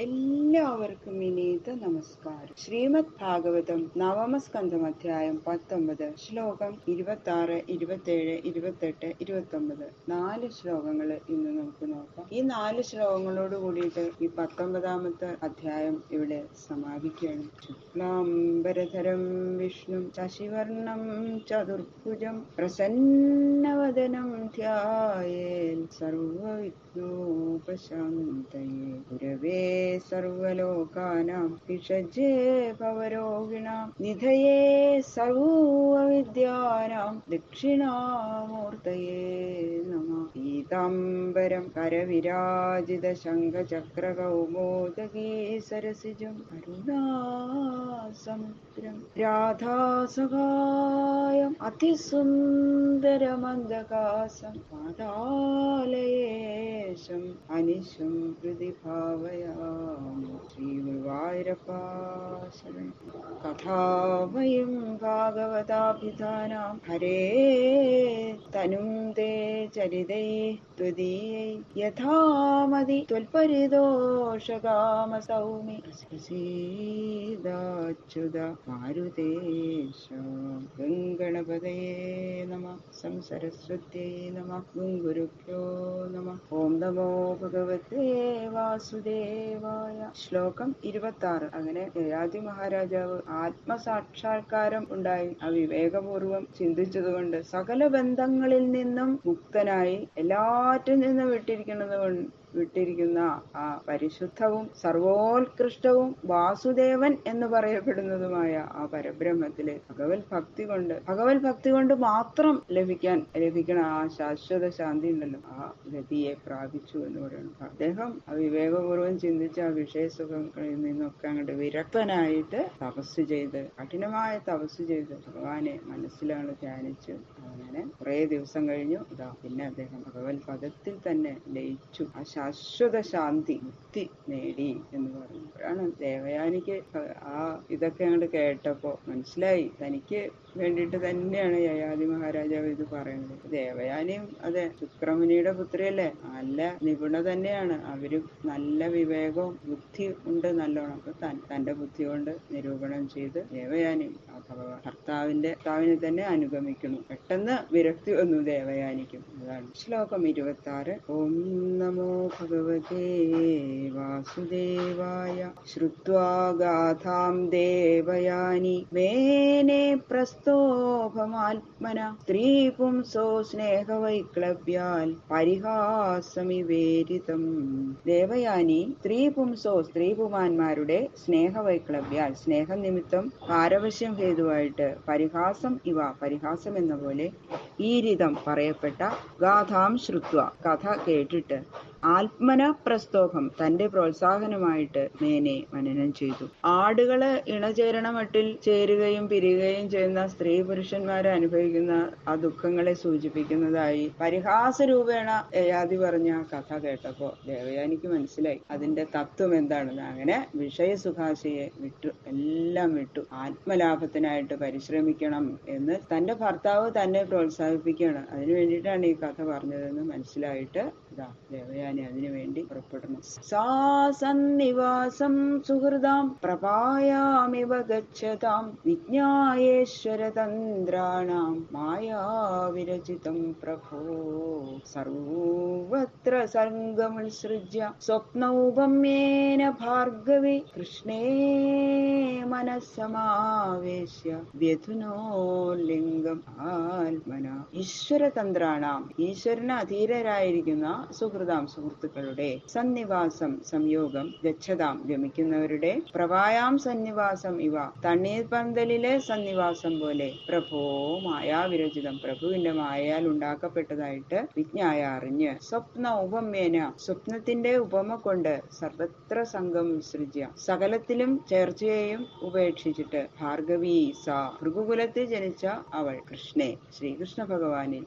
എല്ലാവർക്കും വിനീത നമസ്കാരം. ശ്രീമദ് ഭാഗവതം നവമസ്കന്ധം അധ്യായം 19 ശ്ലോകം 26, 27, 28, 29 4 ശ്ലോകങ്ങൾ ഇന്ന് നമുക്ക് നോക്കാം. ഈ 4 ശ്ലോകങ്ങളോട് കൂടിയിട്ട് ഈ 19ാമത്തെ അധ്യായം ഇവിടെ സമാപിക്കുകയാണ്. ശുക്ലാംബരധരം വിഷ്ണു ശശിവർണം ചതുർഭുജം പ്രസന്നവദനം ധ്യായേൽ സർവവിഘ്നോപശാന്തയേ ഗുരവേ സർവലോകാനാം ഭിഷജേ ഭവരോഗിണാം നിധയേ സർവവിദ്യാനാം ദക്ഷിണാമൂർത്തയേ നമഃ. പീതാംബരം കരവിരാജിത ശംഖചക്രകൗമോദഗീ സരസിജം കരുണാസമുദ്രം രാധാസഹായം അതിസുന്ദരമന്ദകാസം പാതാലയേശം അനിശം ഹൃദി ഭാവയാമി. ശ്രീഗുരുവായൂരപ്പാശരണം. കഥാമയും ഭാഗവതാഭിധാനാം ഹരേ തനും തേ ചരിതൈ ത്വദീയൈ യഥാമതി ത്വൽപരിതോഷകാമസൗമി പ്രസീദാച്യുത മാരുതേശ. ഗംഗണപതയേ നമഃ. സംസരസ്വത്യൈ നമഃ. ഗുരുഭ്യോ നമഃ. ഓം നമോ ഭഗവതേ വാസുദേവായ. ശ്ലോകം 26. അങ്ങനെ യയാതി മഹാരാജാവ് ആത്മസാക്ഷാത്കാരം ഉണ്ടായി അവിവേകപൂർവം ചിന്തിച്ചതുകൊണ്ട് സകല ബന്ധങ്ങളിൽ നിന്നും മുക്തനായി എല്ലാറ്റിൽ നിന്നും വിട്ടിരിക്കുന്ന ആ പരിശുദ്ധവും സർവോത്കൃഷ്ടവും വാസുദേവൻ എന്ന് പറയപ്പെടുന്നതുമായ ആ പരബ്രഹ്മത്തിലെ ഭഗവത് ഭക്തി കൊണ്ട് മാത്രം ലഭിക്കണ ആ ശാശ്വത ശാന്തി ഉണ്ടല്ലോ, ആ ഗതിയെ പ്രാപിച്ചു എന്ന് പറയുന്നു. അദ്ദേഹം ആ വിവേകപൂർവം ചിന്തിച്ച ആ വിഷയസുഖങ്ങളിൽ നിന്നൊക്കെ അങ്ങോട്ട് വിരക്തനായിട്ട് കഠിനമായ തപസ് ചെയ്ത് ഭഗവാനെ മനസ്സിലാണ് ധ്യാനിച്ചു. അങ്ങനെ കുറെ ദിവസം കഴിഞ്ഞു. പിന്നെ അദ്ദേഹം ഭഗവത് പദത്തിൽ തന്നെ ലയിച്ചു. ആ ശാശ്വത ശാന്തി മുക്തി നേടി എന്ന് പറഞ്ഞു. അപ്പോഴാണ് ദേവയാനിക്ക് ആ ഇതൊക്കെ അങ്ങോട്ട് കേട്ടപ്പോ മനസ്സിലായി തനിക്ക് വേണ്ടിയിട്ട് തന്നെയാണ് യയാതി മഹാരാജാവ് ഇത് പറയുന്നത്. ദേവയാനിയും അതെ ശുക്രമുനിയുടെ പുത്രിയല്ലേ, നല്ല നിപുണ തന്നെയാണ്. അവരും നല്ല വിവേകവും ബുദ്ധി ഉണ്ട് നല്ലോണം. അപ്പൊ തന്റെ ബുദ്ധി കൊണ്ട് നിരൂപണം ചെയ്ത് ദേവയാനി ഭർത്താവിനെ തന്നെ അനുഗമിക്കുന്നു. പെട്ടെന്ന് വിരക്തി വന്നു ദേവയാനിക്കും. അതാണ് ശ്ലോകം 26. ഓം നമോ ഭഗവതേ വാസുദേവായ. ശ്രുത്വാ ഗാഥാം ദേവയാനി മേനെ പ്രസ്തോഭമാത്മന സ്ത്രീ പുംസോ സ്നേഹവൈക്ലവ്യാൽ പരിഹാസമിവേരിതം. ദേവയാനി സ്ത്രീപുമാന്മാരുടെ സ്നേഹവൈക്ലവ്യാൽ സ്നേഹനിമിത്തം പാരവശ്യം ഹേതുവായിട്ട് പരിഹാസം എന്ന പോലെ ഈരിതം പറയപ്പെട്ട ഗാഥാം ശ്രുത്വ കഥ കേട്ടിട്ട് ആത്മന പ്രസ്തോഭം തന്റെ പ്രോത്സാഹനമായിട്ട് മേനെ മനനം ചെയ്തു. ആടുകള് ഇണചേരണ മട്ടിൽ ചേരുകയും പിരിയുകയും ചെയ്യുന്ന സ്ത്രീ പുരുഷന്മാരെ അനുഭവിക്കുന്ന ആ ദുഃഖങ്ങളെ സൂചിപ്പിക്കുന്നതായി പരിഹാസരൂപേണ യയാതി പറഞ്ഞ കഥ കേട്ടപ്പോ ദേവയാനിക്ക് മനസ്സിലായി അതിന്റെ തത്വം എന്താണെന്ന്. അങ്ങനെ വിഷയസുഖാശയെ എല്ലാം വിട്ടു ആത്മലാഭത്തിനായിട്ട് പരിശ്രമിക്കണം എന്ന് തന്റെ ഭർത്താവ് തന്നെ പ്രോത്സാഹിപ്പിക്കുകയാണ്. അതിനു വേണ്ടിയിട്ടാണ് ഈ കഥ പറഞ്ഞതെന്ന് മനസ്സിലായിട്ട് ദേവയാനി അതിനുവേണ്ടി പുറപ്പെടുന്നു. സാ സന്നിവാസം സുഹൃദാം പ്രപായാമിവ ഗച്ഛതാം വിജ്ഞായേശ്വര തന്ത്രാണാം മായാവിരചിതം പ്രഭോ സർവത്ര സർഗമുത്സൃജ്യ സ്വപ്നൗപമ്യേന ഭാർഗവി കൃഷ്ണേ മനസ്സമാവേശ്യ വ്യഥുനോ ലിംഗം ആത്മന. ഈശ്വരതന്ത്രാണാം ഈശ്വരന് അധീരരായിരിക്കുന്ന സുഹൃതാം സുഹൃത്തുക്കളുടെ സന്നിവാസം സംയോഗം ഗച്ഛതാം ഗമിക്കുന്നവരുടെ പ്രവായാം സന്നിവാസം ഇവ തണ്ണീർപന്തലിലെ സന്നിവാസം പോലെ പ്രഭോ മായാവിരചിതം പ്രഭുവിന്റെ മായയാൽ ഉണ്ടാക്കപ്പെട്ടതായിട്ട് വിജ്ഞായ അറിഞ്ഞ് സ്വപ്ന ഉപമേന സ്വപ്നത്തിന്റെ ഉപമ കൊണ്ട് സർവത്ര സംഘം സൃജ്യ സകലത്തിലും ചേർച്ചയെയും ഉപേക്ഷിച്ചിട്ട് ഭാർഗവീ സ ഭൃഗുകുലത്തിൽ ജനിച്ച അവൾ കൃഷ്ണെ ശ്രീകൃഷ്ണ ഭഗവാനിൽ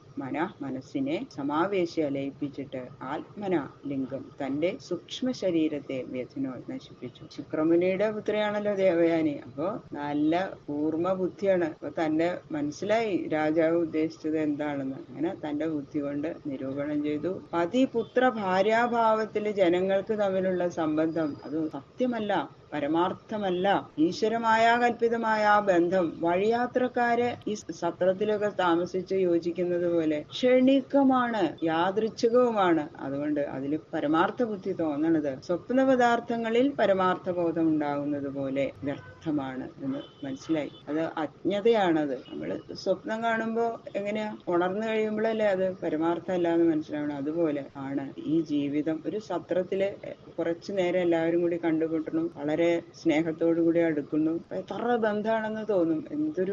മനസ്സിനെ സമാവേശ ലയിപ്പിച്ചിട്ട് ആത്മന ലിംഗം, തന്റെ സൂക്ഷ്മ ശരീരത്തെ വ്യഥനോ നശിപ്പിച്ചു. ശുക്രമുനിയുടെ പുത്രിയാണല്ലോ ദേവയാനി. അപ്പോ നല്ല കൂർമ്മ ബുദ്ധിയാണ്. അപ്പൊ തന്റെ മനസ്സിലായി രാജാവ് ഉദ്ദേശിച്ചത് എന്താണെന്ന്. അങ്ങനെ തന്റെ ബുദ്ധി കൊണ്ട് നിരൂപണം ചെയ്തു. പതിപുത്ര ഭാര്യാഭാവത്തില് ജനങ്ങൾക്ക് തമ്മിലുള്ള സംബന്ധം അത് സത്യമല്ല, പരമാർത്ഥമല്ല. ഈശ്വരമായ കൽപ്പിതമായ ആ ബന്ധം വഴിയാത്രക്കാര് ഈ സത്രത്തിലൊക്കെ താമസിച്ച് യോജിക്കുന്നത് പോലെ ക്ഷണികമാണ്, യാദൃച്ഛികവുമാണ്. അതുകൊണ്ട് അതിൽ പരമാർത്ഥ ബുദ്ധി തോന്നണത് സ്വപ്ന പദാർത്ഥങ്ങളിൽ പരമാർത്ഥ ബോധം ഉണ്ടാകുന്നത് പോലെ വ്യർത്ഥമാണ് എന്ന് മനസ്സിലായി. അത് അജ്ഞതയാണത്. നമ്മള് സ്വപ്നം കാണുമ്പോ എങ്ങനെയാ, ഉണർന്നു കഴിയുമ്പോഴല്ലേ അത് പരമാർത്ഥമല്ല എന്ന് മനസ്സിലാവണം. അതുപോലെ ആണ് ഈ ജീവിതം. ഒരു സത്രത്തില് കുറച്ചു നേരം എല്ലാവരും കൂടി കണ്ടുമുട്ടണം, വളരെ സ്നേഹത്തോടു കൂടി അടുക്കുന്നു, എത്ര ബന്ധമാണെന്ന് തോന്നും,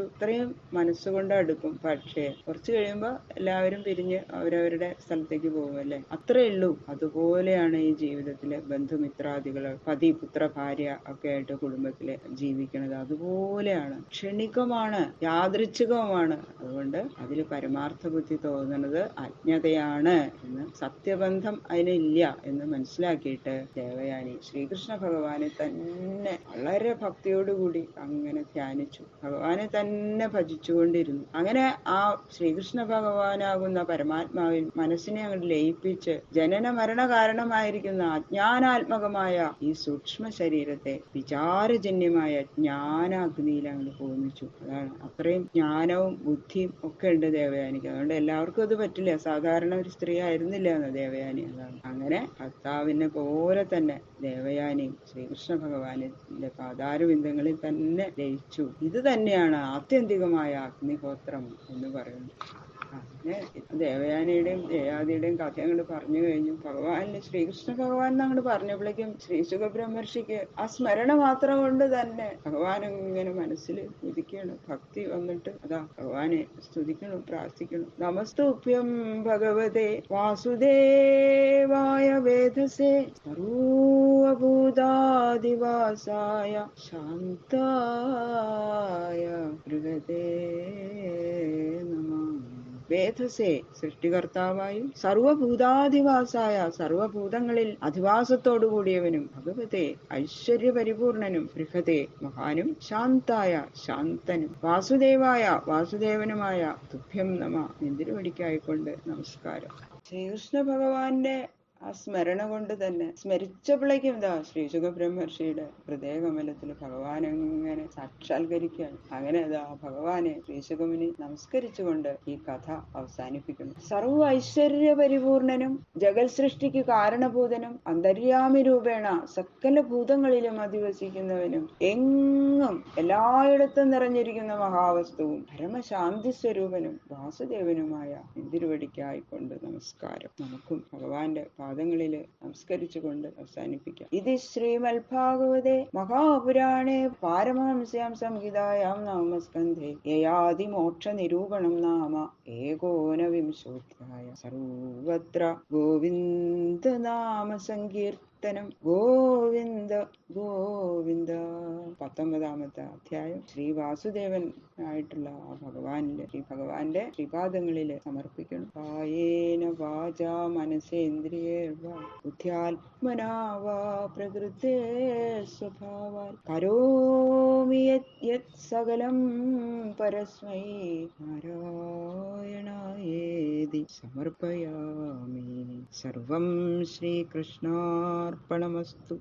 ഇത്രയും മനസ്സുകൊണ്ട് അടുക്കും. പക്ഷേ കുറച്ചു കഴിയുമ്പോ എല്ലാവരും പിരിഞ്ഞ് അവരവരുടെ സ്ഥലത്തേക്ക് പോകും അല്ലേ, അത്രേ ഉള്ളൂ. അതുപോലെയാണ് ഈ ജീവിതത്തിലെ ബന്ധുമിത്രാദികള്, പതി പുത്ര ഭാര്യ ഒക്കെ ആയിട്ട് കുടുംബത്തില് ജീവിക്കുന്നത്. അതുപോലെയാണ്, ക്ഷണികമാണ്, യാദൃച്ഛികവുമാണ്. അതുകൊണ്ട് അതില് പരമാർത്ഥ ബുദ്ധി തോന്നുന്നത് അജ്ഞതയാണ് എന്ന്, സത്യബന്ധം അതിനില്ല എന്ന് മനസ്സിലാക്കിയിട്ട് ദേവയാനി ശ്രീകൃഷ്ണ ഭഗവാനെ തന്നെ വളരെ ഭക്തിയോടുകൂടി അങ്ങനെ ധ്യാനിച്ചു, ഭഗവാനെ തന്നെ ഭജിച്ചുകൊണ്ടിരുന്നു. അങ്ങനെ ആ ശ്രീകൃഷ്ണ ഭഗവാനാകുന്ന പരമാത്മാവിൽ മനസ്സിനെ അങ്ങോട്ട് ലയിപ്പിച്ച് ജനന മരണ കാരണമായിരിക്കുന്ന അജ്ഞാനാത്മകമായ ഈ സൂക്ഷ്മ ശരീരത്തെ വിചാരജന്യമായ ജ്ഞാനാഗ്നിയിൽ അങ്ങോട്ട് പൂർണ്ണിച്ചു. അതാണ്, അത്രയും ജ്ഞാനവും ബുദ്ധിയും ഒക്കെ ഉണ്ട് ദേവയാനിക്ക്. അതുകൊണ്ട് എല്ലാവർക്കും അത് പറ്റില്ല. സാധാരണ ഒരു സ്ത്രീ ആയിരുന്നില്ല എന്ന് ദേവയാനി. അതാണ്, അങ്ങനെ ഭർത്താവിനെ പോലെ തന്നെ ദേവയാനിയും ശ്രീകൃഷ്ണ ഭഗവാനിന്റെ പാതാരവിന്ദങ്ങളിൽ തന്നെ ലയിച്ചു. ഇത് തന്നെയാണ് ആത്യന്തികമായ അഗ്നിഹോത്രം എന്ന് പറയുന്നത്. അങ്ങനെ ദേവയാനിയുടെയും ജയാദിയുടെയും കഥ അങ്ങോട്ട് പറഞ്ഞു കഴിഞ്ഞു. ഭഗവാന് ശ്രീകൃഷ്ണ ഭഗവാൻ എന്നങ്ങോട്ട് പറഞ്ഞപ്പോഴേക്കും ശ്രീ സുഖബ്രഹ്മർഷിക്ക് ആ സ്മരണ മാത്രം കൊണ്ട് തന്നെ ഭഗവാൻ ഇങ്ങനെ മനസ്സിൽ ഉദിക്കണം, ഭക്തി വന്നിട്ട് അതാ ഭഗവാനെ സ്തുതിക്കണം, പ്രാർത്ഥിക്കണം. നമസ്തുഭ്യം ഭഗവതേ വാസുദേവായ വേദസേ സർവഭൂതാദിവാസായ ശാന്തായ ബൃഹദേ നമഃ. വേദസേ സൃഷ്ടികർത്താവായും സർവഭൂതാധിവാസായ സർവഭൂതങ്ങളിൽ അധിവാസത്തോടു കൂടിയവനും ഭഗവതേ ഐശ്വര്യപരിപൂർണനും ബൃഹതേ മഹാനും ശാന്തായ ശാന്തനും വാസുദേവായ വാസുദേവനുമായ തുഭ്യം നമ നിന്തിരുവടിക്കായിക്കൊണ്ട് നമസ്കാരം. ശ്രീകൃഷ്ണ ഭഗവാന്റെ ആ സ്മരണ കൊണ്ട് തന്നെ സ്മരിച്ചപ്പോഴേക്കും ഇതാ ശ്രീ സുഖബ്രഹ്മർഷിയുടെ ഹൃദയകമലത്തിൽ ഭഗവാൻ അങ്ങനെ സാക്ഷാത്കരിക്കുകയാണ്. അങ്ങനെ അതാ ഭഗവാനെ ശ്രീ സുഖമുനി നമസ്കരിച്ചുകൊണ്ട് ഈ കഥ അവസാനിപ്പിക്കുന്നു. സർവ ഐശ്വര്യ പരിപൂർണനും ജഗത് സൃഷ്ടിക്ക് കാരണഭൂതനും അന്തര്യാമി രൂപേണ സകല ഭൂതങ്ങളിലും അധിവസിക്കുന്നവനും എങ്ങും എല്ലായിടത്തും നിറഞ്ഞിരിക്കുന്ന മഹാവസ്തുവും പരമശാന്തി സ്വരൂപനും വാസുദേവനുമായ ഇന്ദിരുവടിക്കായിക്കൊണ്ട് നമസ്കാരം. നമുക്കും ഭഗവാന്റെ പാദങ്ങളില് നമസ്കരിച്ചുകൊണ്ട് അവസാനിപ്പിക്കാം. ഇത് ശ്രീമദ്ഭാഗവതേ മഹാപുരാണേ പാരമഹംസ്യാം സംഹിതായാം നവമസ്കന്ധേ യയാതിമോക്ഷ നിരൂപണം നാമ ഏകോനവിംശോധ്യായ. സർവത്ര ഗോവിന്ദ നാമ സങ്കീർത്തനം ഗോവിന്ദ ഗോവിന്ദ. 19ാമത്തെ അധ്യായം ശ്രീ വാസുദേവൻ ആയിട്ടുള്ള ആ ഭഗവാന്റെ ശ്രീപാദങ്ങളില് സമർപ്പിക്കണം. കായേന വാചാ മനസേന്ദ്രിയേർവാ ബുദ്ധ്യാത്മനാ വാ പ്രകൃതേ സ്വഭാവാൽ കരോമി യത് സകലം പരസ്മൈ നാരായണായേതി സമർപ്പയാമി. സർവം ശ്രീകൃഷ്ണാർപ്പണമസ്തു.